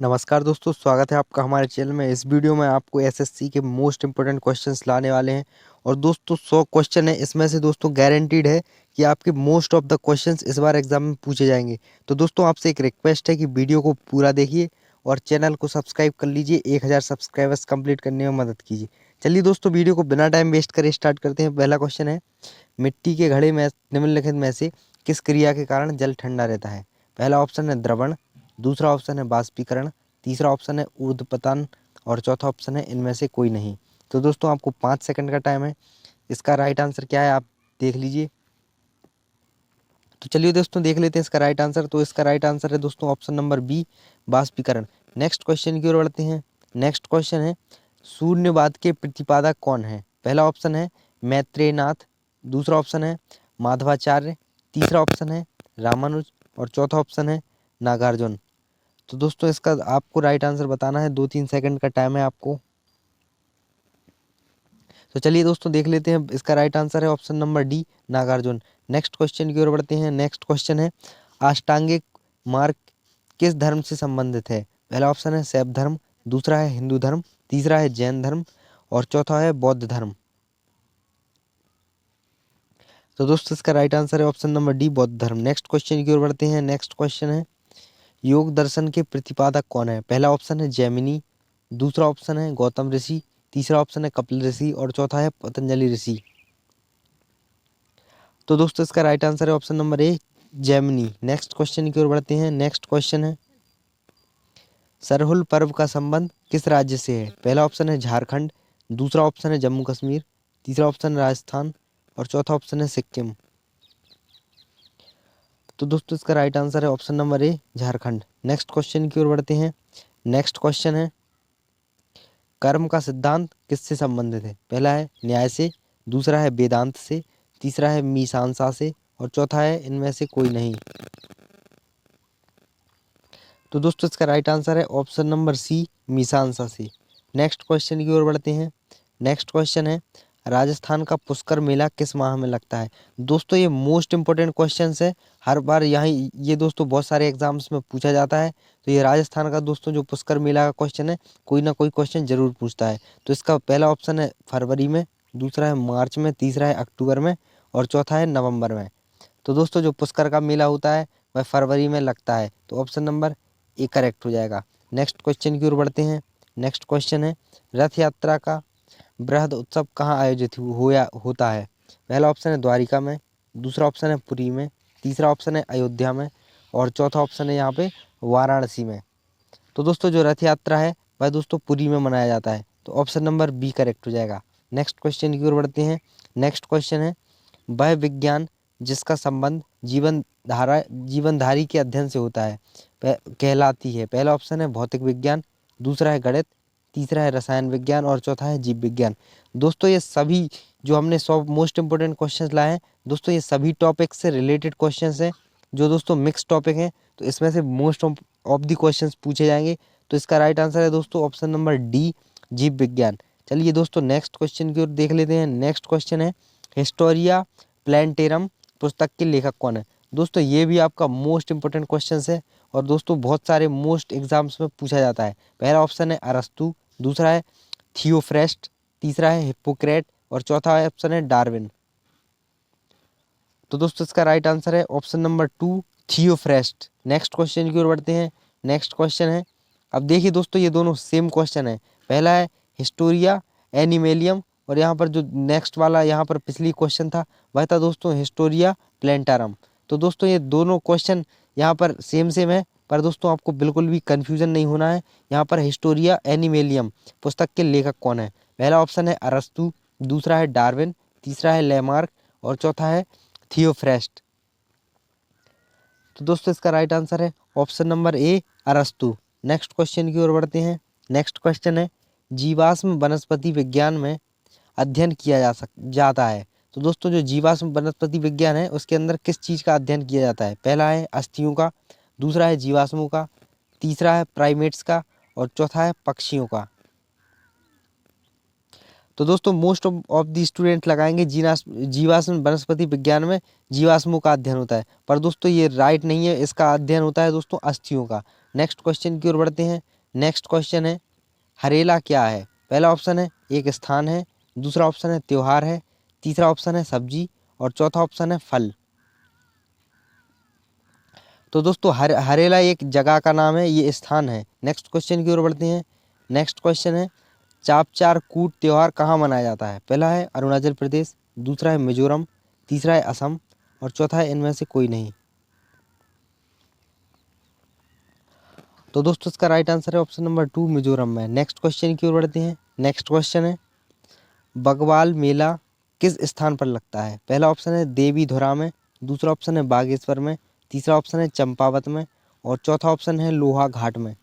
नमस्कार दोस्तों, स्वागत है आपका हमारे चैनल में। इस वीडियो में आपको एसएससी के मोस्ट इंपोर्टेंट क्वेश्चंस लाने वाले हैं। और दोस्तों 100 क्वेश्चन है, इसमें से दोस्तों गारंटीड है कि आपके मोस्ट ऑफ द क्वेश्चंस इस बार एग्जाम में पूछे जाएंगे। तो दोस्तों आपसे एक रिक्वेस्ट है कि वीडियो को पूरा देखिए और चैनल को सब्सक्राइब कर लीजिए। 1000 सब्सक्राइबर्स कंप्लीट करने में मदद कीजिए। चलिए दोस्तों, वीडियो को बिना टाइम वेस्ट करे स्टार्ट करते हैं। पहला क्वेश्चन है, मिट्टी के घड़े में निम्नलिखित में से किस क्रिया के कारण जल ठंडा रहता है? पहला ऑप्शन है द्रवण, दूसरा ऑप्शन है बाष्पीकरण, तीसरा ऑप्शन है ऊर्ध्वपतन और चौथा ऑप्शन है इनमें से कोई नहीं। तो दोस्तों आपको 5 सेकंड का टाइम है। इसका राइट आंसर क्या है आप देख लीजिए। तो चलिए दोस्तों देख लेते हैं इसका राइट आंसर। तो इसका राइट आंसर है दोस्तों ऑप्शन नंबर बी, बाष्पीकरण। नेक्स्ट क्वेश्चन की ओर बढ़ते हैं। नेक्स्ट क्वेश्चन है, शून्यवाद के प्रतिपादक कौन है? पहला ऑप्शन है मैत्रेयनाथ, दूसरा ऑप्शन है माधवाचार्य, तीसरा ऑप्शन है रामानुज और चौथा ऑप्शन है नागार्जुन। तो दोस्तों इसका आपको राइट आंसर बताना है। 2-3 सेकंड का टाइम है आपको। तो चलिए दोस्तों देख लेते हैं। इसका राइट आंसर है option number D, Nagarjuna. Next question की ओर बढ़ते हैं। नेक्स्ट क्वेश्चन है, अष्टांगिक मार्ग किस धर्म से संबंधित है? पहला ऑप्शन है शैव धर्म, दूसरा है हिंदू धर्म, तीसरा है जैन धर्म और चौथा है बौद्ध धर्म। तो दोस्तों इसका राइट आंसर है ऑप्शन नंबर डी, बौद्ध धर्म। नेक्स्ट क्वेश्चन की ओर बढ़ते हैं। नेक्स्ट क्वेश्चन है, योग दर्शन के प्रतिपादक कौन है? पहला ऑप्शन है जैमिनी, दूसरा ऑप्शन है गौतम ऋषि, तीसरा ऑप्शन है कपिल ऋषि और चौथा है पतंजलि ऋषि। तो दोस्तों इसका राइट आंसर है ऑप्शन नंबर ए, जैमिनी। नेक्स्ट क्वेश्चन की ओर बढ़ते हैं। नेक्स्ट क्वेश्चन है, सरहुल पर्व का संबंध किस राज्य से है? पहला ऑप्शन है झारखंड, दूसरा ऑप्शन है जम्मू कश्मीर, तीसरा ऑप्शन है राजस्थान और चौथा ऑप्शन है सिक्किम। तो दोस्तों इसका राइट आंसर है ऑप्शन नंबर ए, झारखंड। नेक्स्ट क्वेश्चन की ओर बढ़ते हैं। नेक्स्ट क्वेश्चन है, कर्म का सिद्धांत किससे संबंधित है? पहला है न्याय से, दूसरा है वेदांत से, तीसरा है मीमांसा से और चौथा है इनमें से कोई नहीं। तो दोस्तों इसका राइट आंसर है ऑप्शन नंबर सी, मीमांसा से। नेक्स्ट क्वेश्चन की ओर बढ़ते हैं। नेक्स्ट क्वेश्चन है, राजस्थान का पुष्कर मेला किस माह में लगता है? दोस्तों ये मोस्ट इंपोर्टेंट क्वेश्चन है। हर बार यहाँ ये दोस्तों बहुत सारे एग्जाम्स में पूछा जाता है। तो ये राजस्थान का दोस्तों जो पुष्कर मेला का क्वेश्चन है, कोई ना कोई क्वेश्चन जरूर पूछता है। तो इसका पहला ऑप्शन है फरवरी में, दूसरा है मार्च में, तीसरा है अक्टूबर में और चौथा है नवंबर में। तो दोस्तों जो पुष्कर का मेला होता है वह फरवरी में लगता है। तो ऑप्शन नंबर ए करेक्ट हो जाएगा। नेक्स्ट क्वेश्चन की ओर बढ़ते हैं। नेक्स्ट क्वेश्चन है, रथ यात्रा का बृहद उत्सव कहाँ आयोजित होता है? पहला ऑप्शन है द्वारिका में, दूसरा ऑप्शन है पुरी में, तीसरा ऑप्शन है अयोध्या में और चौथा ऑप्शन है यहाँ पे वाराणसी में। तो दोस्तों जो रथ यात्रा है वह दोस्तों पुरी में मनाया जाता है। तो ऑप्शन नंबर बी करेक्ट हो जाएगा। नेक्स्ट क्वेश्चन की ओर बढ़ते हैं। नेक्स्ट क्वेश्चन है, वह विज्ञान जिसका संबंध जीवनधारी के अध्ययन से होता है कहलाती है? पहला ऑप्शन है भौतिक विज्ञान, दूसरा है गणित, तीसरा है रसायन विज्ञान और चौथा है जीव विज्ञान। दोस्तों ये सभी जो हमने 100 मोस्ट इंपोर्टेंट क्वेश्चंस लाए हैं दोस्तों, ये सभी टॉपिक से रिलेटेड क्वेश्चंस हैं जो दोस्तों मिक्स टॉपिक हैं। तो इसमें से मोस्ट ऑफ द क्वेश्चंस पूछे जाएंगे। तो इसका राइट आंसर है दोस्तों ऑप्शन नंबर डी, जीव विज्ञान। चलिए दोस्तों नेक्स्ट क्वेश्चन की ओर देख लेते हैं। नेक्स्ट क्वेश्चन है, हिस्टोरिया प्लांटेरम पुस्तक के लेखक कौन है? दोस्तों ये भी आपका मोस्ट इंपोर्टेंट क्वेश्चन है और दोस्तों बहुत सारे मोस्ट एग्जाम्स में पूछा जाता है। पहला ऑप्शन है अरस्तु, दूसरा है थियोफ्रेस्ट, तीसरा है हिप्पोक्रेट और चौथा ऑप्शन है डार्विन। तो दोस्तों इसका राइट आंसर है ऑप्शन नंबर 2, थियोफ्रेस्ट। नेक्स्ट क्वेश्चन की ओर बढ़ते हैं। नेक्स्ट क्वेश्चन है, अब देखिए दोस्तों ये दोनों सेम क्वेश्चन है। पहला है हिस्टोरिया एनिमेलियम और यहाँ पर जो नेक्स्ट वाला यहाँ पर पिछली क्वेश्चन था वह था दोस्तों हिस्टोरिया प्लेंटारम। तो दोस्तों ये दोनों क्वेश्चन यहाँ पर सेम सेम है, पर दोस्तों आपको बिल्कुल भी कन्फ्यूजन नहीं होना है। यहाँ पर हिस्टोरिया एनिमेलियम पुस्तक के लेखक कौन है? पहला ऑप्शन है अरस्तु, दूसरा है डार्विन, तीसरा है लेमार्क और चौथा है थियोफ्रेस्ट। तो दोस्तों इसका राइट आंसर है ऑप्शन नंबर ए, अरस्तु। नेक्स्ट क्वेश्चन की ओर बढ़ते हैं। नेक्स्ट क्वेश्चन है, जीवाश्म वनस्पति विज्ञान में अध्ययन किया जाता है। तो दोस्तों जो जीवाश्म वनस्पति विज्ञान है उसके अंदर किस चीज़ का अध्ययन किया जाता है? पहला है अस्थियों का, दूसरा है जीवाश्मों का, तीसरा है प्राइमेट्स का और चौथा है पक्षियों का। तो दोस्तों मोस्ट ऑफ द स्टूडेंट लगाएंगे जीवाश्म वनस्पति विज्ञान में जीवाश्मों का अध्ययन होता है, पर दोस्तों ये राइट नहीं है, इसका अध्ययन होता है दोस्तों अस्थियों का। नेक्स्ट क्वेश्चन की ओर बढ़ते हैं। नेक्स्ट क्वेश्चन है हरेला क्या है? पहला ऑप्शन है एक स्थान है, दूसरा ऑप्शन है त्योहार है, तीसरा ऑप्शन है सब्जी और चौथा ऑप्शन है फल। तो दोस्तों हरेला एक जगह का नाम है, ये स्थान है। नेक्स्ट क्वेश्चन की ओर बढ़ते हैं। नेक्स्ट क्वेश्चन है चापचार कूट त्योहार कहाँ मनाया जाता है? पहला है अरुणाचल प्रदेश, दूसरा है मिजोरम, तीसरा है असम और चौथा है इनमें से कोई नहीं। तो दोस्तों इसका राइट आंसर है ऑप्शन नंबर 2 मिजोरम में। नेक्स्ट क्वेश्चन की ओर बढ़ते हैं। नेक्स्ट क्वेश्चन है बगवाल मेला किस स्थान पर लगता है? पहला ऑप्शन है देवीधुरा में, दूसरा ऑप्शन है बागेश्वर में, तीसरा ऑप्शन है चंपावत में और चौथा ऑप्शन है लोहा घाट में।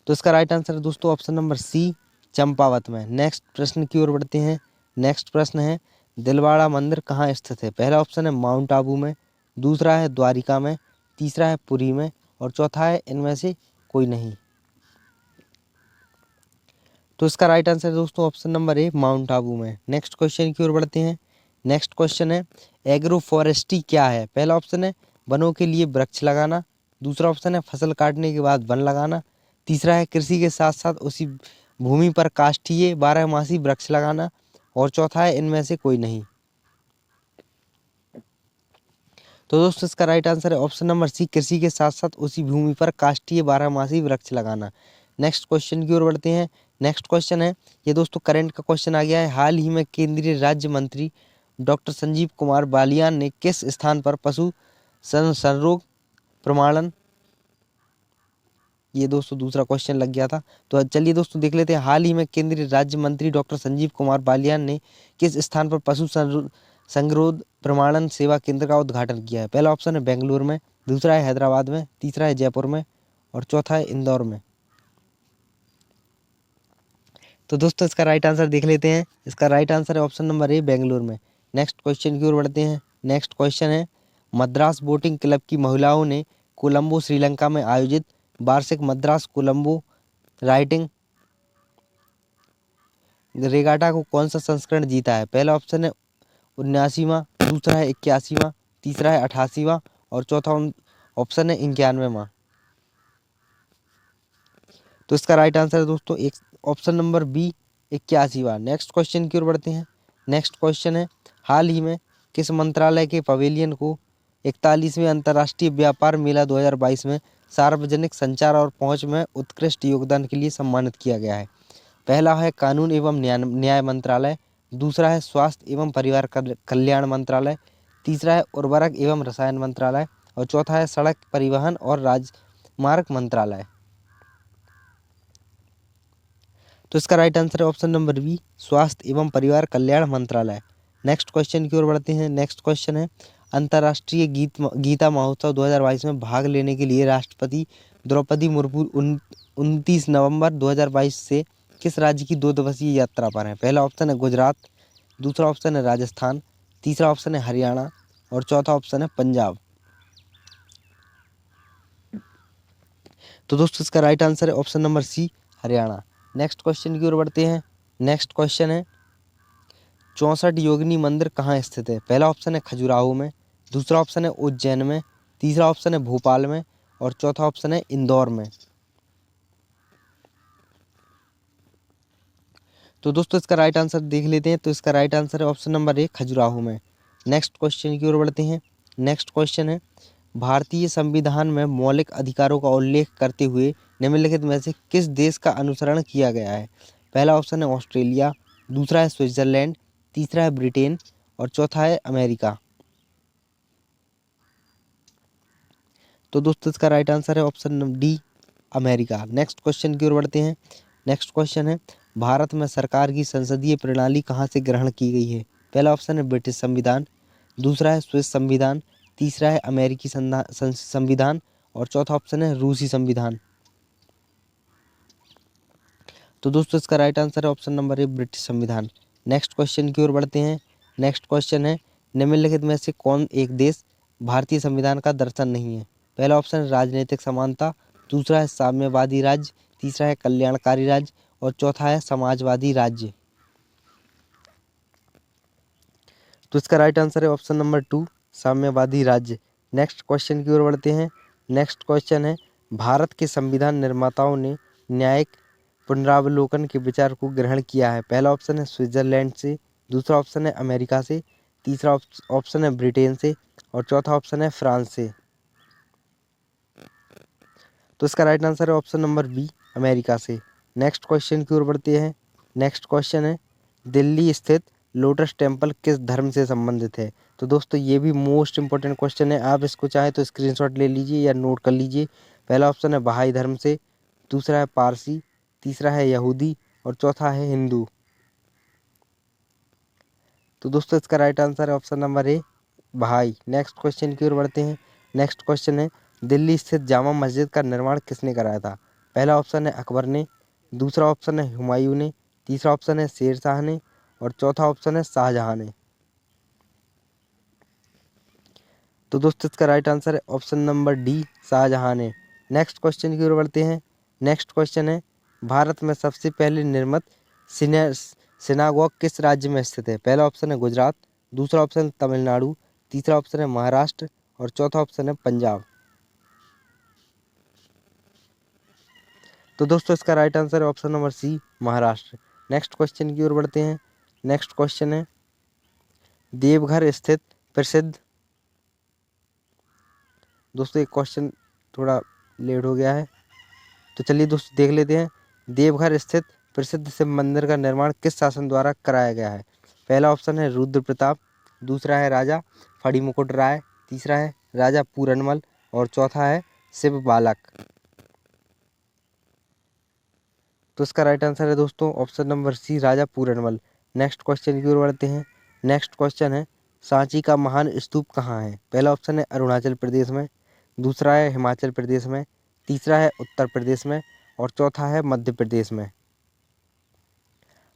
तो इसका राइट आंसर है दोस्तों ऑप्शन नंबर सी चंपावत में। नेक्स्ट प्रश्न की ओर बढ़ते हैं। नेक्स्ट प्रश्न है दिलवाड़ा मंदिर कहाँ स्थित है? पहला ऑप्शन है माउंट आबू में, दूसरा है द्वारिका में, तीसरा है पुरी में और चौथा है इनमें से कोई नहीं। तो इसका राइट आंसर है दोस्तों ऑप्शन नंबर ए माउंट आबू में। नेक्स्ट क्वेश्चन की ओर बढ़ते हैं। नेक्स्ट क्वेश्चन है एग्रो फॉरेस्ट्री क्या है? पहला ऑप्शन है वनों के लिए वृक्ष लगाना, दूसरा ऑप्शन है फसल काटने के बाद वन लगाना, तीसरा है कृषि के साथ साथ उसी भूमि पर काष्ठीय बारहमासी वृक्ष लगाना और चौथा है इनमें से कोई नहीं। तो दोस्तों इसका राइट आंसर है ऑप्शन नंबर सी कृषि के साथ साथ उसी भूमि पर काष्ठीय बारहमासी वृक्ष लगाना। नेक्स्ट क्वेश्चन की ओर बढ़ते हैं। नेक्स्ट क्वेश्चन है ये दोस्तों करंट का क्वेश्चन आ गया है। हाल ही में केंद्रीय राज्य मंत्री डॉक्टर संजीव कुमार बालियान ने किस स्थान पर पशु संरोग प्रमाणन, ये दोस्तों दूसरा क्वेश्चन लग गया था, तो चलिए दोस्तों देख लेते हैं। हाल ही में केंद्रीय राज्य मंत्री डॉक्टर संजीव कुमार बालियान ने किस स्थान पर पशु संगरोध प्रमाणन सेवा केंद्र का उद्घाटन किया है? पहला ऑप्शन है बेंगलुरु में, दूसरा है हैदराबाद में, तीसरा है जयपुर में और चौथा है इंदौर में। तो दोस्तों इसका राइट आंसर देख लेते हैं। इसका राइट आंसर है ऑप्शन नंबर ए बेंगलुरु में। नेक्स्ट क्वेश्चन की ओर बढ़ते हैं। नेक्स्ट क्वेश्चन है मद्रास बोटिंग क्लब की महिलाओं ने कोलंबो श्रीलंका में आयोजित वार्षिक मद्रास कोलंबो राइटिंग रेगाटा को कौन सा संस्करण जीता है? पहला ऑप्शन है 79वां, दूसरा है 81वां, तीसरा है 88वां और चौथा ऑप्शन है 91वां। तो इसका राइट आंसर है दोस्तों एक ऑप्शन नंबर बी 81वां। नेक्स्ट क्वेश्चन की ओर बढ़ते हैं। नेक्स्ट क्वेश्चन है हाल ही में किस मंत्रालय के पवेलियन को 41वें अंतर्राष्ट्रीय व्यापार मेला 2022 में सार्वजनिक संचार और पहुंच में उत्कृष्ट योगदान के लिए सम्मानित किया गया है? पहला है कानून एवं न्याय मंत्रालय, दूसरा है स्वास्थ्य एवं परिवार कल्याण मंत्रालय, तीसरा है उर्वरक एवं रसायन मंत्रालय और चौथा है सड़क परिवहन और राजमार्ग मंत्रालय। तो इसका राइट आंसर है ऑप्शन नंबर बी स्वास्थ्य एवं परिवार कल्याण मंत्रालय। नेक्स्ट क्वेश्चन की ओर बढ़ते हैं। नेक्स्ट क्वेश्चन है अंतर्राष्ट्रीय गीता महोत्सव 2022 में भाग लेने के लिए राष्ट्रपति द्रौपदी मुर्मू 29 नवंबर 2022 से किस राज्य की 2 दिवसीय यात्रा पर है? पहला ऑप्शन है गुजरात, दूसरा ऑप्शन है राजस्थान, तीसरा ऑप्शन है हरियाणा और चौथा ऑप्शन है पंजाब। तो दोस्तों इसका राइट आंसर है option number C Haryana. Next question की ओर बढ़ते हैं। नेक्स्ट क्वेश्चन है 64 योगिनी मंदिर कहाँ स्थित है? पहला ऑप्शन है खजुराहो में, दूसरा ऑप्शन है उज्जैन में, तीसरा ऑप्शन है भोपाल में और चौथा ऑप्शन है इंदौर में। तो दोस्तों इसका राइट आंसर देख लेते हैं। तो इसका राइट आंसर है ऑप्शन नंबर ए खजुराहो में। नेक्स्ट क्वेश्चन की ओर बढ़ते हैं। नेक्स्ट क्वेश्चन है भारतीय संविधान में मौलिक अधिकारों का उल्लेख करते हुए निम्नलिखित में से किस देश का अनुसरण किया गया है? पहला ऑप्शन है ऑस्ट्रेलिया, दूसरा है स्विट्जरलैंड, तीसरा है ब्रिटेन और चौथा है अमेरिका। तो दोस्तों इसका राइट आंसर है option D America. Next question की ओर बढ़ते हैं। नेक्स्ट क्वेश्चन है भारत में सरकार की संसदीय प्रणाली कहाँ से ग्रहण की गई है? पहला ऑप्शन है ब्रिटिश संविधान, दूसरा है स्विस संविधान, तीसरा है अमेरिकी संविधान और चौथा ऑप्शन है रूसी संविधान। तो दोस्तों इसका राइट आंसर है ऑप्शन नंबर ए ब्रिटिश संविधान। नेक्स्ट क्वेश्चन की ओर बढ़ते हैं। नेक्स्ट क्वेश्चन है निम्नलिखित में से कौन एक देश भारतीय संविधान का दर्शन नहीं है? पहला ऑप्शन है राजनीतिक समानता, दूसरा है साम्यवादी राज्य, तीसरा है कल्याणकारी राज्य और चौथा है समाजवादी राज्य। तो इसका राइट आंसर है ऑप्शन नंबर 2 साम्यवादी राज्य। नेक्स्ट क्वेश्चन की ओर बढ़ते हैं। नेक्स्ट क्वेश्चन है भारत के संविधान निर्माताओं ने न्यायिक पुनरावलोकन के विचार को ग्रहण किया है। पहला ऑप्शन है स्विट्जरलैंड से, दूसरा ऑप्शन है अमेरिका से, तीसरा ऑप्शन है ब्रिटेन से और चौथा ऑप्शन है फ्रांस से। तो इसका राइट आंसर है ऑप्शन नंबर बी अमेरिका से। नेक्स्ट क्वेश्चन की ओर बढ़ते हैं। नेक्स्ट क्वेश्चन है दिल्ली स्थित लोटस टेम्पल किस धर्म से संबंधित है। तो दोस्तों ये भी मोस्ट इंपॉर्टेंट क्वेश्चन है, आप इसको चाहे तो स्क्रीनशॉट ले लीजिए या नोट कर लीजिए। पहला ऑप्शन है बहाई धर्म से, दूसरा है पारसी, तीसरा है यहूदी और चौथा है हिंदू। तो दोस्तों इसका राइट आंसर है ऑप्शन नंबर ए बहाई। नेक्स्ट क्वेश्चन की ओर बढ़ते हैं। नेक्स्ट क्वेश्चन है दिल्ली स्थित जामा मस्जिद का निर्माण किसने कराया था। पहला ऑप्शन है अकबर ने, दूसरा ऑप्शन है हुमायूं ने, तीसरा ऑप्शन है शेर शाह ने और चौथा ऑप्शन है शाहजहां ने। तो दोस्तों इसका राइट आंसर है ऑप्शन नंबर डी शाहजहां ने। नेक्स्ट क्वेश्चन की ओर बढ़ते हैं। नेक्स्ट क्वेश्चन है भारत में सबसे पहले निर्मित सिनागोग किस राज्य में स्थित है। पहला ऑप्शन है गुजरात, दूसरा ऑप्शन तमिलनाडु, तीसरा ऑप्शन है महाराष्ट्र और चौथा ऑप्शन है पंजाब। तो दोस्तों इसका राइट आंसर है option number C Maharashtra. Next question की ओर बढ़ते हैं। नेक्स्ट क्वेश्चन है देवघर स्थित प्रसिद्ध, दोस्तों एक क्वेश्चन थोड़ा लेट हो गया है तो चलिए दोस्तों देख लेते हैं। देवघर स्थित प्रसिद्ध शिव मंदिर का निर्माण किस शासन द्वारा कराया गया है। पहला ऑप्शन है रुद्र प्रताप, दूसरा है राजा फणिमुकुट राय, तीसरा है राजा पूरनमल और चौथा है शिव बालक। तो इसका राइट आंसर है दोस्तों ऑप्शन नंबर सी राजा पूरनमल। नेक्स्ट क्वेश्चन की ओर बढ़ते हैं। नेक्स्ट क्वेश्चन है सांची का महान स्तूप कहाँ है। पहला ऑप्शन है अरुणाचल प्रदेश में, दूसरा है हिमाचल प्रदेश में, तीसरा है उत्तर प्रदेश में और चौथा है मध्य प्रदेश में।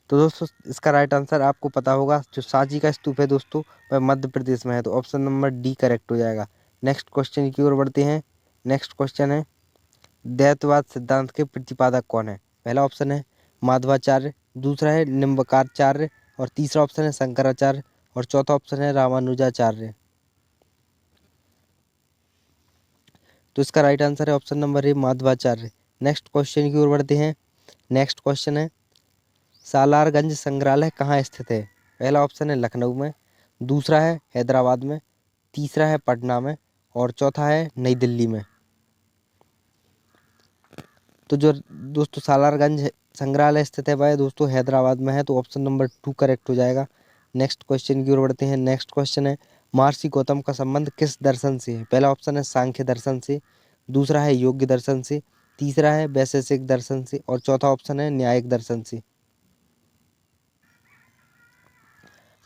तो दोस्तों इसका राइट आंसर आपको पता होगा, जो सांची का स्तूप है दोस्तों वह मध्य प्रदेश में है, तो ऑप्शन नंबर डी करेक्ट हो जाएगा। नेक्स्ट क्वेश्चन की ओर बढ़ते हैं। नेक्स्ट क्वेश्चन है द्वैतवाद सिद्धांत के प्रतिपादक कौन है। पहला ऑप्शन है माधवाचार्य, दूसरा है निम्बकाचार्य और तीसरा ऑप्शन है शंकराचार्य और चौथा ऑप्शन है रामानुजाचार्य। तो इसका राइट आंसर है option number A Madhvacharya. Next question की ओर बढ़ते हैं। नेक्स्ट क्वेश्चन है सालारगंज संग्रहालय कहाँ स्थित है। पहला ऑप्शन है लखनऊ में, दूसरा है हैदराबाद में, तीसरा है पटना में और चौथा है नई दिल्ली में। तो जो दोस्तों सालारगंज संग्रहालय स्थित है वह दोस्तों हैदराबाद में है, तो ऑप्शन नंबर 2 करेक्ट हो जाएगा। नेक्स्ट क्वेश्चन की ओर बढ़ते हैं। नेक्स्ट क्वेश्चन है महर्षि गौतम का संबंध किस दर्शन से है। पहला ऑप्शन है सांख्य दर्शन से, दूसरा है योग्य दर्शन से, तीसरा है वैशेषिक दर्शन से और चौथा ऑप्शन है न्यायिक दर्शन से।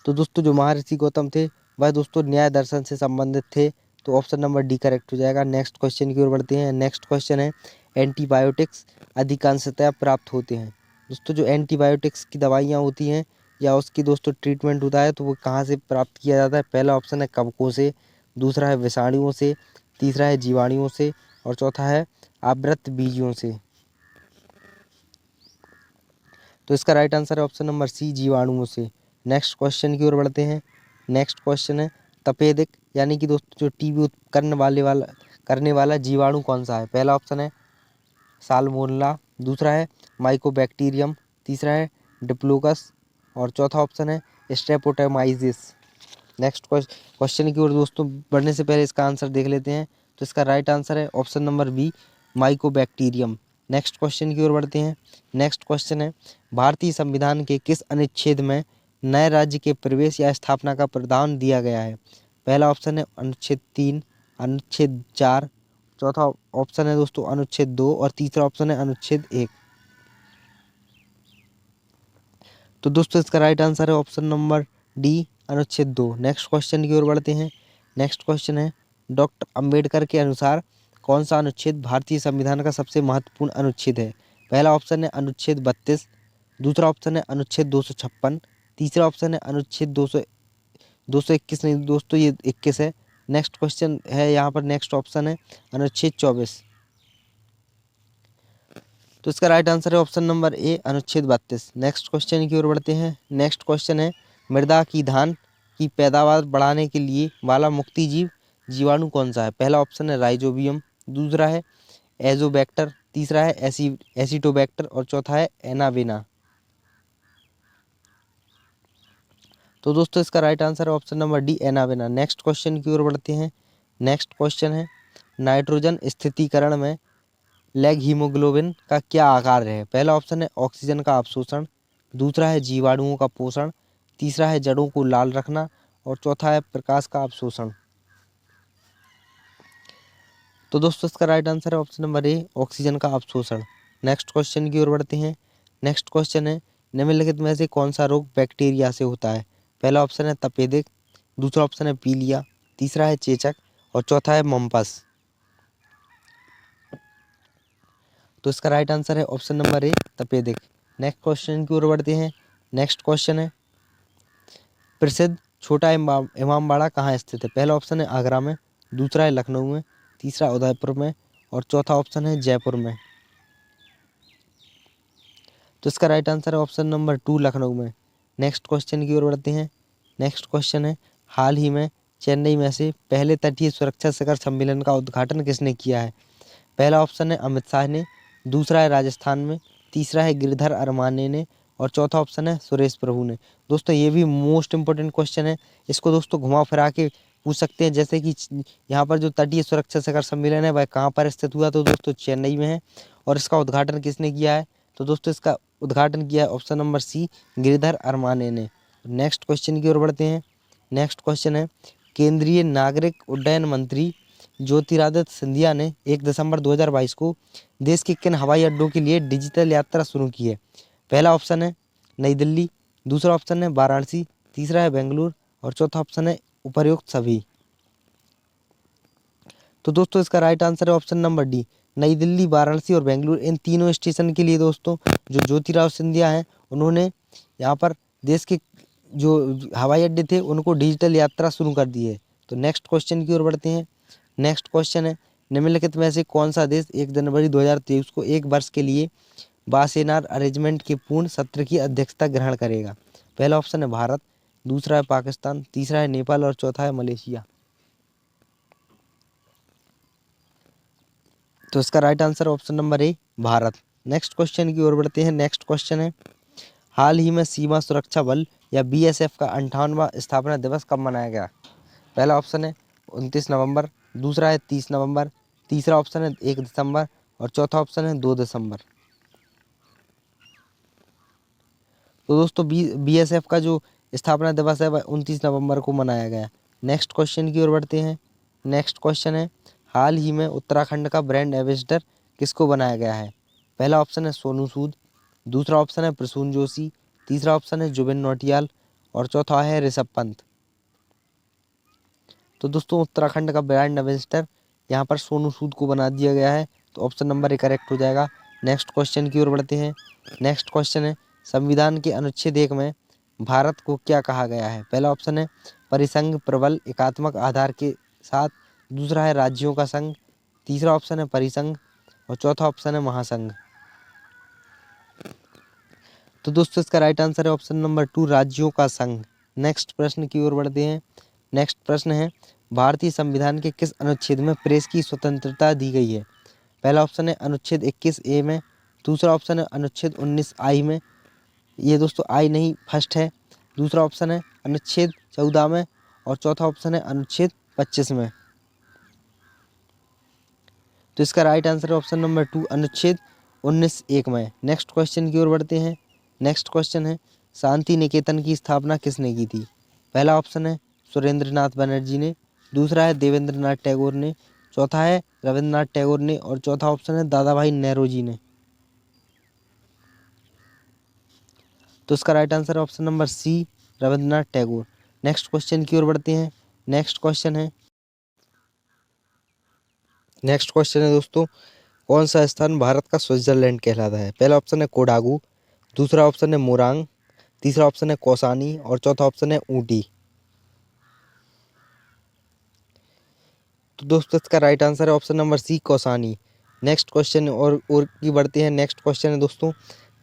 तो दोस्तों जो महर्षि गौतम थे वह दोस्तों न्याय दर्शन से संबंधित थे, तो ऑप्शन नंबर डी करेक्ट हो जाएगा। नेक्स्ट क्वेश्चन की ओर बढ़ते हैं। नेक्स्ट क्वेश्चन है एंटीबायोटिक्स अधिकांशतः प्राप्त होते हैं। दोस्तों जो एंटीबायोटिक्स की दवाइयाँ होती हैं या उसकी दोस्तों ट्रीटमेंट होता है तो वो कहाँ से प्राप्त किया जाता है। पहला ऑप्शन है कवकों से, दूसरा है विषाणुओं से, तीसरा है जीवाणुओं से और चौथा है आवृत बीजियों से। तो इसका राइट आंसर है ऑप्शन नंबर सी जीवाणुओं से। नेक्स्ट क्वेश्चन की ओर बढ़ते हैं। नेक्स्ट क्वेश्चन है तपेदिक यानी कि दोस्तों जो टीबी उत्पन्न करने वाला जीवाणु कौन सा है। पहला ऑप्शन है साल्मोनेला, दूसरा है माइकोबैक्टीरियम, तीसरा है डिप्लोकस और चौथा ऑप्शन है स्ट्रेप्टोमाइसिस। नेक्स्ट क्वेश्चन की ओर दोस्तों बढ़ने से पहले इसका आंसर देख लेते हैं। तो इसका राइट आंसर है option number B mycobacterium. Next question की ओर बढ़ते हैं। नेक्स्ट क्वेश्चन है भारतीय संविधान के किस अनुच्छेद में नए राज्य के प्रवेश या स्थापना का प्रावधान दिया गया है। पहला ऑप्शन है अनुच्छेद 3, अनुच्छेद 4, चौथा ऑप्शन है दोस्तों अनुच्छेद 2 और तीसरा ऑप्शन है अनुच्छेद 1। तो दोस्तों इसका राइट आंसर है ऑप्शन नंबर डी अनुच्छेद 2। नेक्स्ट क्वेश्चन की ओर बढ़ते हैं। नेक्स्ट क्वेश्चन है डॉक्टर अंबेडकर के अनुसार कौन सा अनुच्छेद भारतीय संविधान का सबसे महत्वपूर्ण अनुच्छेद है। पहला ऑप्शन है अनुच्छेद 32, दूसरा ऑप्शन है अनुच्छेद 256, तीसरा ऑप्शन है अनुच्छेद 221 नहीं दोस्तों ये 21 है। नेक्स्ट क्वेश्चन है यहाँ पर नेक्स्ट ऑप्शन है अनुच्छेद 24। तो इसका राइट आंसर है ऑप्शन नंबर ए अनुच्छेद 32। नेक्स्ट क्वेश्चन की ओर बढ़ते हैं। नेक्स्ट क्वेश्चन है मृदा की धान की पैदावार बढ़ाने के लिए वाला मुक्ति जीवाणु कौन सा है? पहला ऑप्शन है राइजोबियम, दूसरा है एजोबैक्टर, तीसरा है एसिटोबैक्टर और चौथा है एनावेना। तो दोस्तों इसका राइट आंसर है ऑप्शन नंबर डी एनावेना। नेक्स्ट क्वेश्चन की ओर बढ़ते हैं। नेक्स्ट क्वेश्चन है नाइट्रोजन स्थिरीकरण में लैग हीमोग्लोबिन का क्या आकार है? पहला ऑप्शन है ऑक्सीजन का अवशोषण, दूसरा है जीवाणुओं का पोषण, तीसरा है जड़ों को लाल रखना और चौथा है प्रकाश का अवशोषण। तो दोस्तों इसका राइट आंसर है ऑप्शन नंबर ए ऑक्सीजन का अवशोषण। नेक्स्ट क्वेश्चन की ओर बढ़ते हैं। नेक्स्ट क्वेश्चन है निम्नलिखित में से कौन सा रोग बैक्टीरिया से होता है? पहला ऑप्शन है तपेदिक, दूसरा ऑप्शन है पीलिया, तीसरा है चेचक और चौथा है मम्पस। तो इसका राइट आंसर है ऑप्शन नंबर ए तपेदिक। नेक्स्ट क्वेश्चन की ओर बढ़ते हैं। नेक्स्ट क्वेश्चन है प्रसिद्ध छोटा इमामबाड़ा कहाँ स्थित है? पहला ऑप्शन है आगरा में, दूसरा है लखनऊ में, तीसरा उदयपुर में और चौथा ऑप्शन है जयपुर में। तो इसका राइट आंसर है ऑप्शन नंबर 2 लखनऊ में। नेक्स्ट क्वेश्चन की ओर बढ़ते हैं। नेक्स्ट क्वेश्चन है हाल ही में चेन्नई में से पहले तटीय सुरक्षा शिखर सम्मेलन का उद्घाटन किसने किया है? पहला ऑप्शन है अमित शाह ने, दूसरा है राजस्थान में, तीसरा है गिरिधर अरमाने ने और चौथा ऑप्शन है सुरेश प्रभु ने। दोस्तों ये भी मोस्ट इंपॉर्टेंट क्वेश्चन है, इसको दोस्तों घुमा फिरा के पूछ सकते हैं। जैसे कि यहाँ पर जो तटीय सुरक्षा शिखर सम्मेलन है वह कहाँ पर स्थित हुआ? तो दोस्तों चेन्नई में है। और इसका उद्घाटन किसने किया है? तो दोस्तों इसका उद्घाटन किया है ऑप्शन नंबर सी गिरिधर अरमाने ने। नेक्स्ट क्वेश्चन की ओर बढ़ते हैं। नेक्स्ट क्वेश्चन है केंद्रीय नागरिक उड्डयन मंत्री ज्योतिरादित्य सिंधिया ने 1 दिसंबर 2022 को देश के किन हवाई अड्डों के लिए डिजिटल यात्रा शुरू की है? पहला ऑप्शन है नई दिल्ली, दूसरा ऑप्शन है वाराणसी, तीसरा है बेंगलुरु और चौथा ऑप्शन है उपर्युक्त सभी। तो दोस्तों इसका राइट आंसर है ऑप्शन नंबर डी नई दिल्ली, वाराणसी और बेंगलुरु। इन तीनों स्टेशन के लिए दोस्तों जो ज्योतिराव सिंधिया हैं उन्होंने यहाँ पर देश के जो हवाई अड्डे थे उनको डिजिटल यात्रा शुरू कर दी है। तो नेक्स्ट क्वेश्चन की ओर बढ़ते हैं। नेक्स्ट क्वेश्चन है निम्नलिखित में से कौन सा देश 1 जनवरी 2023 को 1 वर्ष के लिए वासेनार अरेंजमेंट के पूर्ण सत्र की अध्यक्षता ग्रहण करेगा? पहला ऑप्शन है भारत, दूसरा है पाकिस्तान, तीसरा है नेपाल और चौथा है मलेशिया। तो इसका राइट आंसर ऑप्शन नंबर ए भारत। नेक्स्ट क्वेश्चन की ओर बढ़ते हैं। नेक्स्ट क्वेश्चन है हाल ही में सीमा सुरक्षा बल या बीएसएफ का 58वां स्थापना दिवस कब मनाया गया? पहला ऑप्शन है 29 नवंबर, दूसरा है 30 नवंबर, तीसरा ऑप्शन है 1 दिसंबर और चौथा ऑप्शन है 2 दिसंबर। तो दोस्तों बीएसएफ का जो स्थापना दिवस है वह 29 नवंबर को मनाया गया। नेक्स्ट क्वेश्चन की ओर बढ़ते हैं। नेक्स्ट क्वेश्चन है हाल ही में उत्तराखंड का ब्रांड एम्बेसडर किसको बनाया गया है? पहला ऑप्शन है सोनू सूद, दूसरा ऑप्शन है प्रसून जोशी, तीसरा ऑप्शन है जुबिन नौटियाल और चौथा है ऋषभ पंत। तो दोस्तों उत्तराखंड का ब्रांड एम्बेसडर यहाँ पर सोनू सूद को बना दिया गया है। तो ऑप्शन नंबर ए करेक्ट हो जाएगा। नेक्स्ट क्वेश्चन की ओर बढ़ते हैं। नेक्स्ट क्वेश्चन है संविधान के अनुच्छेद 1 में भारत को क्या कहा गया है? पहला ऑप्शन है परिसंघ प्रबल एकात्मक आधार के साथ, दूसरा है राज्यों का संघ, तीसरा ऑप्शन है परिसंघ और चौथा ऑप्शन है महासंघ। तो दोस्तों इसका राइट आंसर है ऑप्शन नंबर 2 राज्यों का संघ। नेक्स्ट प्रश्न की ओर बढ़ते हैं। नेक्स्ट प्रश्न है भारतीय संविधान के किस अनुच्छेद में प्रेस की स्वतंत्रता दी गई है? पहला ऑप्शन है अनुच्छेद 21 ए में, दूसरा ऑप्शन है अनुच्छेद 19 आई में, ये दोस्तों आई नहीं फर्स्ट है, दूसरा ऑप्शन है अनुच्छेद 14 में और चौथा ऑप्शन है अनुच्छेद 25 में। तो इसका राइट आंसर है ऑप्शन नंबर 2 अनुच्छेद 19(1) में। नेक्स्ट क्वेश्चन की ओर बढ़ते हैं। नेक्स्ट क्वेश्चन है शांति निकेतन की स्थापना किसने की थी? पहला ऑप्शन है सुरेंद्रनाथ बनर्जी ने, दूसरा है देवेंद्रनाथ टैगोर ने, चौथा है रविंद्रनाथ टैगोर ने और चौथा ऑप्शन है दादा भाई नेहरूजी ने। तो इसका राइट आंसर है option number C Rabindranath Tagore. Next question की ओर बढ़ते हैं। नेक्स्ट क्वेश्चन है दोस्तों कौन सा स्थान भारत का स्विट्जरलैंड कहलाता है? पहला ऑप्शन है कोडागू, दूसरा ऑप्शन है मोरांग, तीसरा ऑप्शन है कौसानी और चौथा ऑप्शन है ऊटी। तो दोस्तों इसका राइट आंसर है option number C Kausani. Next question और की बढ़ते हैं। नेक्स्ट क्वेश्चन है दोस्तों,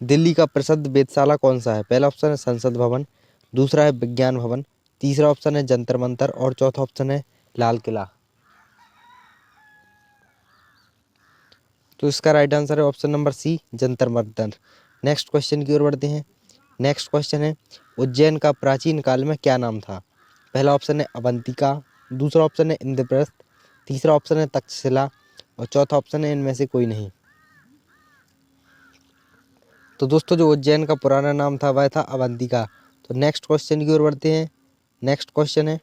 दिल्ली का प्रसिद्ध वेधशाला कौन सा है? पहला ऑप्शन है संसद भवन, दूसरा है विज्ञान भवन, तीसरा ऑप्शन है जंतर मंतर और चौथा ऑप्शन है लाल किला। तो इसका राइट आंसर है option number C, Jantar Mantar. Next question की ओर बढ़ते हैं। नेक्स्ट क्वेश्चन है, उज्जैन का प्राचीन काल में क्या नाम था? पहला ऑप्शन है अवंतिका, दूसरा ऑप्शन है इंद्रप्रस्थ, तीसरा ऑप्शन है तक्षशिला और चौथा ऑप्शन है इनमें से कोई नहीं। तो दोस्तों जो उज्जैन का पुराना नाम था वह था अवंतिका। तो नेक्स्ट क्वेश्चन की ओर बढ़ते हैं। नेक्स्ट क्वेश्चन है,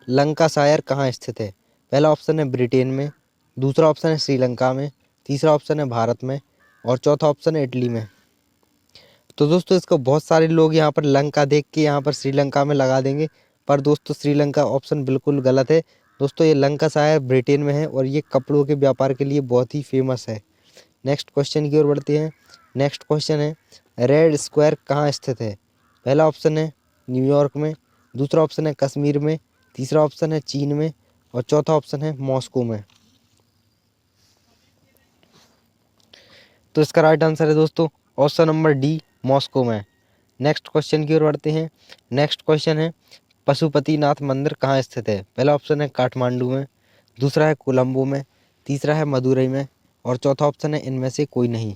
लंकाशायर कहाँ स्थित है? पहला ऑप्शन है ब्रिटेन में, दूसरा ऑप्शन है श्रीलंका में, तीसरा ऑप्शन है भारत में और चौथा ऑप्शन है इटली में। तो दोस्तों इसको बहुत सारे लोग यहाँ पर लंका देख के यहाँ पर श्रीलंका में लगा देंगे, पर दोस्तों श्रीलंका ऑप्शन बिल्कुल गलत है। दोस्तों ये लंकाशायर ब्रिटेन में है और ये कपड़ों के व्यापार के लिए बहुत ही फेमस है। नेक्स्ट क्वेश्चन की ओर बढ़ते हैं। नेक्स्ट क्वेश्चन है, रेड स्क्वायर कहाँ स्थित है? पहला ऑप्शन है न्यूयॉर्क में, दूसरा ऑप्शन है कश्मीर में, तीसरा ऑप्शन है चीन में और चौथा ऑप्शन है मॉस्को में। तो इसका राइट आंसर है दोस्तों ऑप्शन नंबर डी, मॉस्को में। नेक्स्ट क्वेश्चन की ओर बढ़ते हैं। नेक्स्ट क्वेश्चन है, पशुपतिनाथ मंदिर कहाँ स्थित है? पहला ऑप्शन है काठमांडू में, दूसरा है कोलंबो में, तीसरा है मदुरई में और चौथा ऑप्शन है इनमें से कोई नहीं।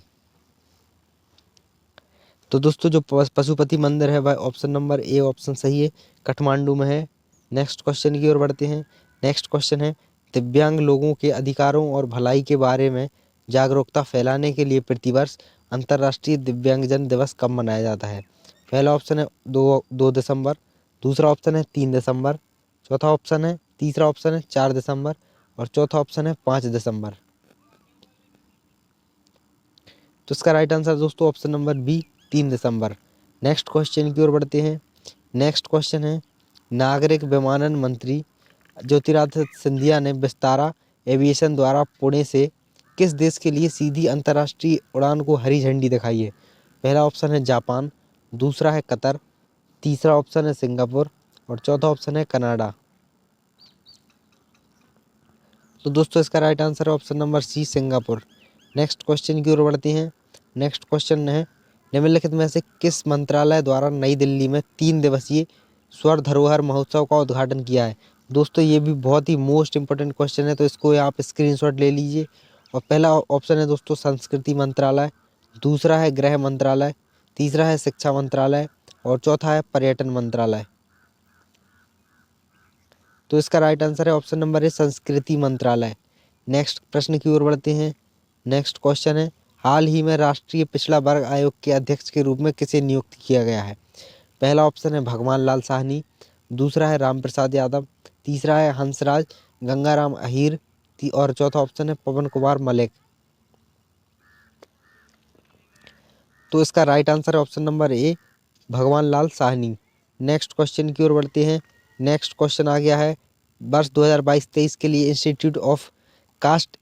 तो दोस्तों जो पशुपति मंदिर है वह ऑप्शन नंबर ए ऑप्शन सही है, काठमांडू में है। नेक्स्ट क्वेश्चन की ओर बढ़ते हैं। नेक्स्ट क्वेश्चन है, दिव्यांग लोगों के अधिकारों और भलाई के बारे में जागरूकता फैलाने के लिए प्रतिवर्ष अंतर्राष्ट्रीय दिव्यांगजन दिवस कब मनाया जाता है? पहला ऑप्शन है 2 दिसंबर, दूसरा ऑप्शन है 3 दिसंबर, चौथा ऑप्शन है तीसरा ऑप्शन है 4 दिसंबर और चौथा ऑप्शन है 5 दिसंबर। तो इसका राइट आंसर दोस्तों ऑप्शन नंबर बी, 3 दिसंबर। नेक्स्ट क्वेश्चन की ओर बढ़ते हैं। नेक्स्ट क्वेश्चन है, नागरिक विमानन मंत्री ज्योतिरादित्य सिंधिया ने विस्तारा एविएशन द्वारा पुणे से किस देश के लिए सीधी अंतर्राष्ट्रीय उड़ान को हरी झंडी दिखाई है? पहला ऑप्शन है जापान, दूसरा है कतर, तीसरा ऑप्शन है सिंगापुर और चौथा ऑप्शन है कनाडा। तो दोस्तों इसका राइट आंसर है option number C, Singapore. Next question की ओर बढ़ते हैं। नेक्स्ट क्वेश्चन है, निम्नलिखित में से किस मंत्रालय द्वारा नई दिल्ली में 3 दिवसीय स्वर्ण धरोहर महोत्सव का उद्घाटन किया है? दोस्तों ये भी बहुत ही मोस्ट इंपोर्टेंट क्वेश्चन है, तो इसको आप स्क्रीनशॉट ले लीजिए। और पहला ऑप्शन है दोस्तों संस्कृति मंत्रालय, दूसरा है गृह मंत्रालय, तीसरा है शिक्षा मंत्रालय और चौथा है पर्यटन मंत्रालय। तो इसका राइट आंसर है ऑप्शन नंबर ए, संस्कृति मंत्रालय। नेक्स्ट प्रश्न की ओर बढ़ते हैं। नेक्स्ट क्वेश्चन है, हाल ही में राष्ट्रीय पिछड़ा वर्ग आयोग के अध्यक्ष के रूप में किसे नियुक्त किया गया है? पहला ऑप्शन है भगवान लाल साहनी, दूसरा है रामप्रसाद यादव, तीसरा है हंसराज गंगाराम अहीर और चौथा ऑप्शन है पवन कुमार मलिक। तो इसका राइट आंसर है ऑप्शन नंबर ए, भगवान लाल साहनी। नेक्स्ट क्वेश्चन की ओर बढ़ते हैं। नेक्स्ट क्वेश्चन आ गया है, वर्ष 2022-23 के लिए institute of cost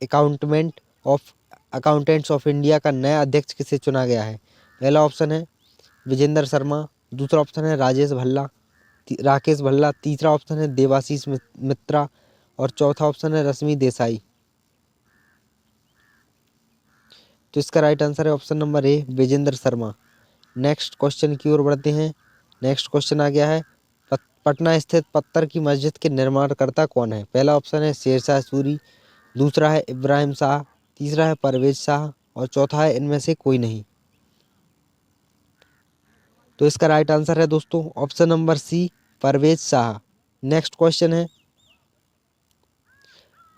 accountants of India का नया अध्यक्ष किसे चुना गया है? पहला ऑप्शन है विजेंद्र शर्मा, दूसरा ऑप्शन है राकेश भल्ला, तीसरा ऑप्शन है देवाशीष मित्रा और चौथा ऑप्शन है रश्मि देसाई। तो इसका राइट आंसर है option number A, Vijendra Sharma. Next question की ओर बढ़ते हैं। नेक्स्ट क्वेश्चन आ गया है, पटना स्थित पत्थर की मस्जिद के निर्माणकर्ता कौन है? पहला ऑप्शन है शेरशाह सूरी, दूसरा है इब्राहिम शाह, तीसरा है परवेज शाह और चौथा है इनमें से कोई नहीं। तो इसका राइट आंसर है दोस्तों option number C, Parvez Shah. Next question है,